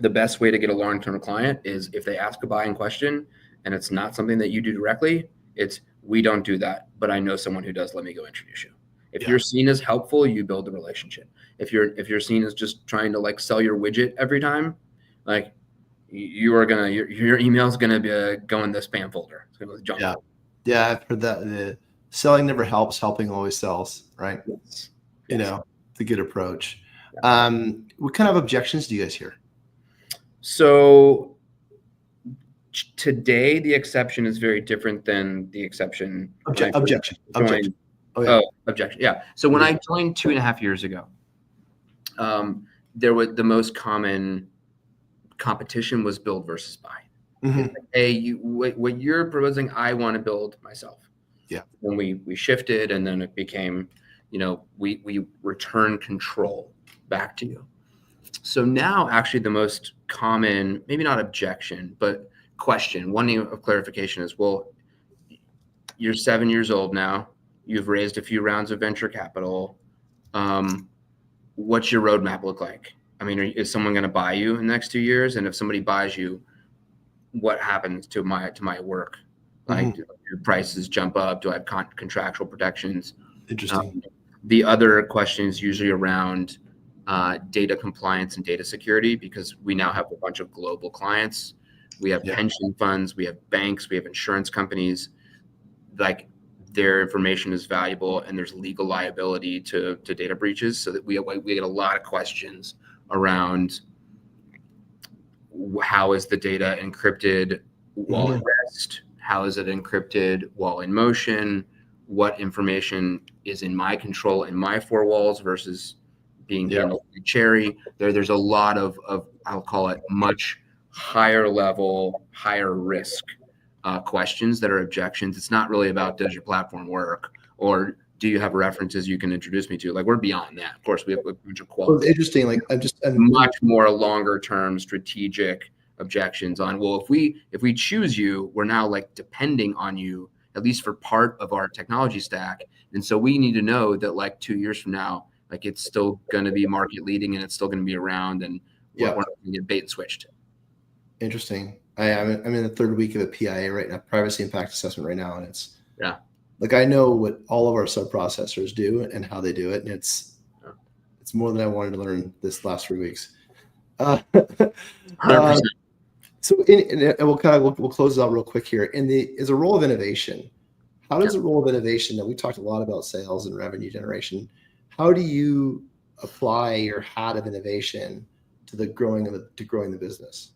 the best way to get a long-term client is if they ask a buying question and it's not something that you do directly, it's we don't do that, but I know someone who does. Let me go introduce you. If you're seen as helpful, you build the relationship. If you're seen as just trying to like sell your widget every time, like your email is gonna be go in the spam folder. It's gonna go junk. Yeah, I've heard that. The selling never helps, helping always sells, right? Yes. It's a good approach. What kind of objections do you guys hear? So today, the exception is very different than the exception. Objection. Objection. Yeah. So when I joined 2.5 years ago, there was the most common competition was build versus buy. Like, hey, what you're proposing, I want to build myself. Yeah. When we shifted, and then it became, we return control back to you. So now, actually, the most common, maybe not objection, but question, one of clarification is, well, you're 7 years old now. You've raised a few rounds of venture capital. What's your roadmap look like? I mean, is someone going to buy you in the next 2 years? And if somebody buys you, what happens to my work? Like, do your prices jump up? Do I have contractual protections? Interesting. The other question is usually around data compliance and data security, because we now have a bunch of global clients. We have pension funds, we have banks, we have insurance companies. Like, their information is valuable, and there's legal liability to data breaches. So that we get a lot of questions around how is the data encrypted while at rest? How is it encrypted while in motion? What information is in my control in my four walls versus being handled by Cherry? There's a lot of I'll call it much higher level, higher risk questions that are objections. It's not really about does your platform work or do you have references you can introduce me to? Like, we're beyond that. Of course, we have a bunch of Well, it's quality. interesting. Like I'm Much more longer term strategic objections on, well, if we choose you, we're now like depending on you, at least for part of our technology stack. And so we need to know that like 2 years from now, like it's still going to be market leading and it's still going to be around, and we're not going to get bait and switched. Interesting. I'm in the third week of a PIA right now, privacy impact assessment right now. And it's like, I know what all of our sub-processors do and how they do it. And it's more than I wanted to learn this last 3 weeks. 100%. So we'll close it out real quick here. Is a role of innovation. How does the role of innovation, that we talked a lot about sales and revenue generation, how do you apply your hat of innovation to growing the business?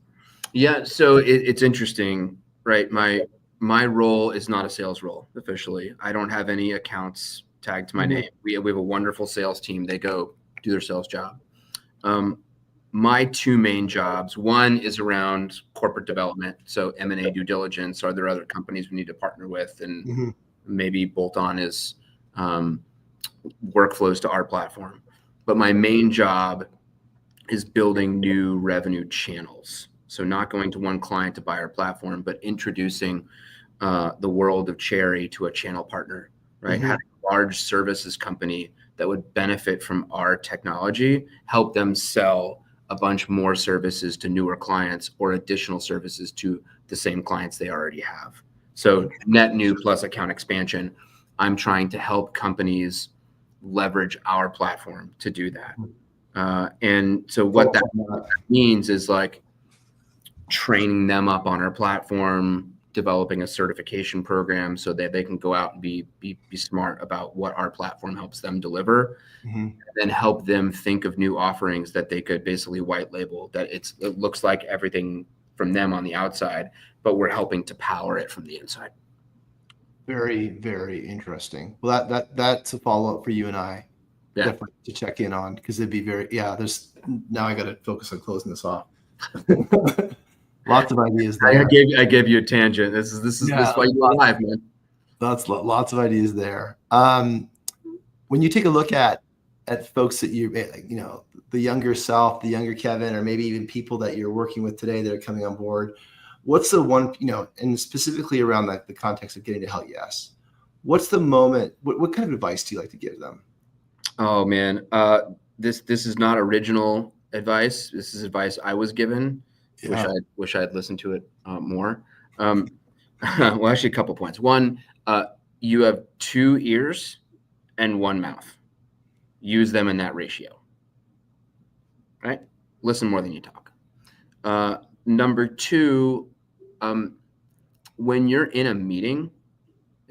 Yeah, so it's interesting, right? My role is not a sales role officially. I don't have any accounts tagged to my name. We have a wonderful sales team. They go do their sales job. My two main jobs, one is around corporate development, so M&A due diligence. Are there other companies we need to partner with, and maybe bolt on is workflows to our platform. But my main job is building new revenue channels. So not going to one client to buy our platform, but introducing the world of Cherry to a channel partner, right? Having a large services company that would benefit from our technology, help them sell a bunch more services to newer clients or additional services to the same clients they already have. So net new plus account expansion. I'm trying to help companies leverage our platform to do that. And so what that means is like training them up on our platform, developing a certification program so that they can go out and be smart about what our platform helps them deliver, and then help them think of new offerings that they could basically white label, that it looks like everything from them on the outside, but we're helping to power it from the inside. Very, very interesting. Well, that's a follow-up for you and I to check in on, because it'd be now I got to focus on closing this off. Lots of ideas there. I gave you a tangent. This is why you're alive, man. That's lots of ideas there. When you take a look at folks that the younger self, the younger Kevin, or maybe even people that you're working with today that are coming on board, what's the one, and specifically around the context of getting to Hell Yes, what's the moment, what kind of advice do you like to give them? Oh man, this is not original advice. This is advice I was given. Wish I had listened to it more. Well, actually, a couple points. One, you have 2 ears and 1 mouth. Use them in that ratio. Right? Listen more than you talk. Number 2, when you're in a meeting,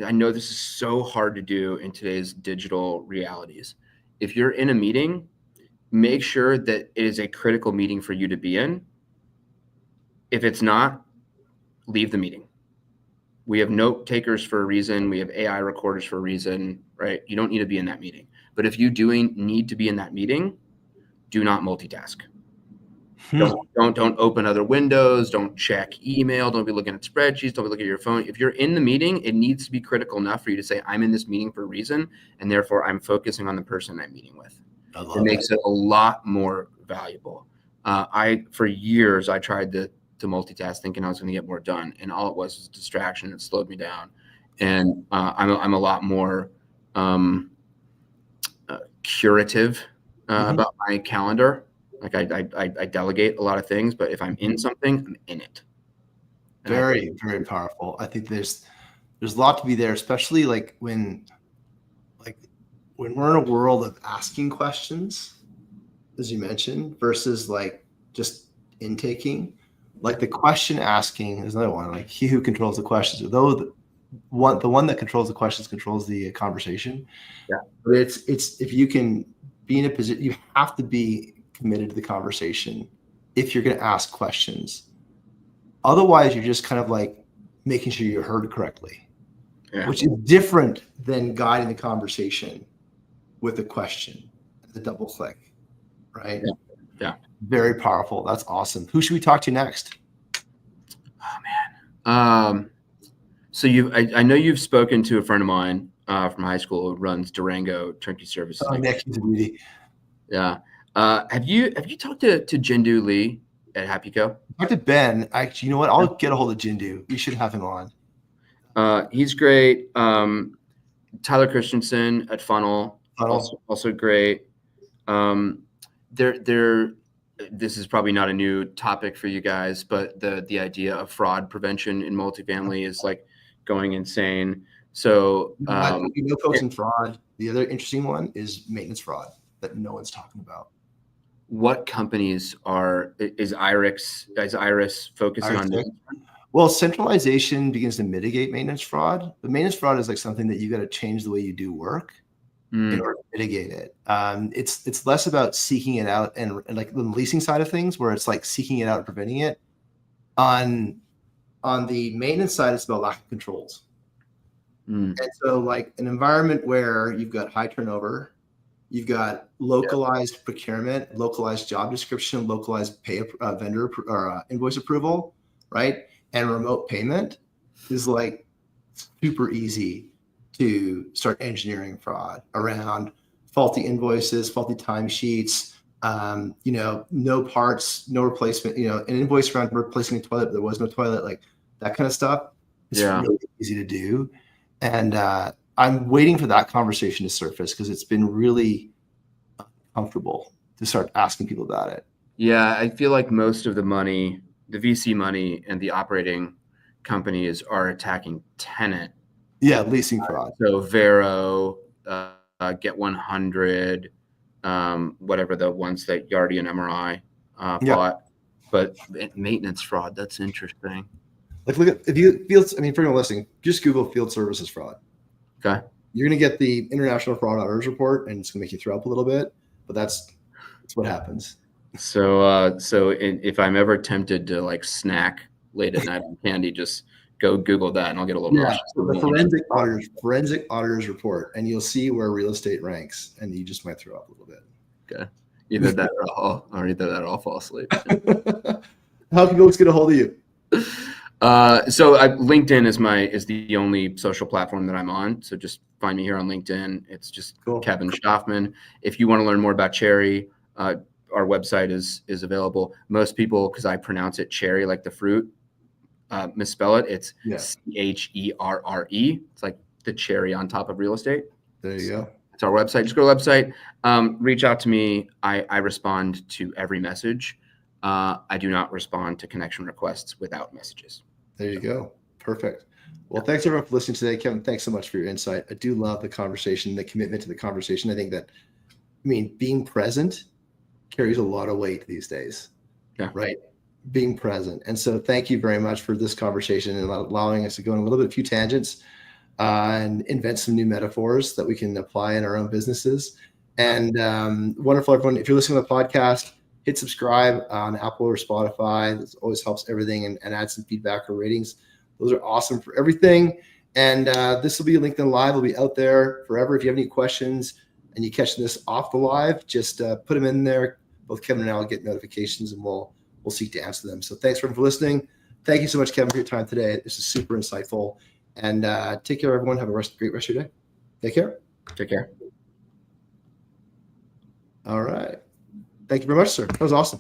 I know this is so hard to do in today's digital realities. If you're in a meeting, make sure that it is a critical meeting for you to be in. If it's not, leave the meeting. We have note takers for a reason. We have AI recorders for a reason, right? You don't need to be in that meeting. But if you need to be in that meeting, do not multitask. Don't open other windows. Don't check email. Don't be looking at spreadsheets. Don't be looking at your phone. If you're in the meeting, it needs to be critical enough for you to say, I'm in this meeting for a reason, and therefore I'm focusing on the person I'm meeting with. It makes it a lot more valuable. For years, I tried to multitask, thinking I was going to get more done, and all it was a distraction. It slowed me down, and I'm a lot more curative about my calendar. Like I delegate a lot of things, but if I'm in something, I'm in it. And very, very powerful. I think there's a lot to be there, especially when we're in a world of asking questions, as you mentioned, versus just intaking. The question asking is another one. He who controls the questions, though the one that controls the questions controls the conversation. Yeah. But it's if you can be in a position, you have to be committed to the conversation if you're going to ask questions. Otherwise, you're just kind of making sure you're heard correctly, which is different than guiding the conversation with a question, the double click, right? Yeah. Very powerful. That's awesome. Who should we talk to next? Oh man. So I know you've spoken to a friend of mine from high school who runs Durango Turnkey Services. Oh, Nick, he's a beauty. Yeah. Have you talked to Jindu Lee at Happy Co? Talk to Ben. Actually, you know what? I'll get a hold of Jindu. We should have him on. He's great. Tyler Christensen at Funnel, also great. This is probably not a new topic for you guys, but the idea of fraud prevention in multifamily is like going insane. So folks in fraud. The other interesting one is maintenance fraud that no one's talking about. What companies is Iris focusing on? Well, centralization begins to mitigate maintenance fraud. The maintenance fraud is like something that you got to change the way you do work in order to mitigate it. It's less about seeking it out and like the leasing side of things, where it's like seeking it out and preventing it. On the maintenance side, it's about lack of controls. And so, like an environment where you've got high turnover, you've got localized procurement, localized job description, localized vendor or invoice approval, right? And remote payment is like super easy to start engineering fraud around faulty invoices, faulty timesheets, no parts, no replacement, an invoice around replacing a toilet, but there was no toilet, like that kind of stuff. It's really easy to do. And I'm waiting for that conversation to surface because it's been really uncomfortable to start asking people about it. Yeah, I feel like most of the money, the VC money and the operating companies are attacking tenant. Yeah, leasing fraud. So Vero, Get 100, whatever the ones that Yardi and MRI bought. But maintenance fraud, that's interesting. Like look at for anyone listening, just Google field services fraud. Okay. You're gonna get the International Fraud Auditors Report, and it's gonna make you throw up a little bit, but that's what happens. So if I'm ever tempted to like snack late at night on candy, just go Google that and I'll get a little nauseous. So the forensic auditors report, and you'll see where real estate ranks, and you just might throw up a little bit. Okay. Either that or I'll fall asleep. How can folks get a hold of you? LinkedIn is the only social platform that I'm on. So just find me here on LinkedIn. It's just Kevin Shtofman. If you want to learn more about Cherry, our website is available. Most people, because I pronounce it cherry like the fruit, misspell it. It's CHERRE. It's like the cherry on top of real estate. There you go. It's our website. Just go to the website. Reach out to me. I respond to every message. I do not respond to connection requests without messages. There you go. Perfect. Well, thanks everyone for listening today. Kevin, thanks so much for your insight. I do love the conversation, the commitment to the conversation. I think that, being present carries a lot of weight these days, right? Being present. And so thank you very much for this conversation and allowing us to go on a few tangents and invent some new metaphors that we can apply in our own businesses. And wonderful, everyone. If you're listening to the podcast, hit subscribe on Apple or Spotify. This always helps everything, and add some feedback or ratings. Those are awesome for everything. And this will be LinkedIn Live. It'll be out there forever. If you have any questions and you catch this off the live, just put them in there. Both Kevin and I will get notifications, and we'll seek to answer them. So thanks for listening. Thank you so much, Kevin, for your time today. This is super insightful. And take care, everyone. Have a great rest of your day. Take care. Take care. All right. Thank you very much, sir. That was awesome.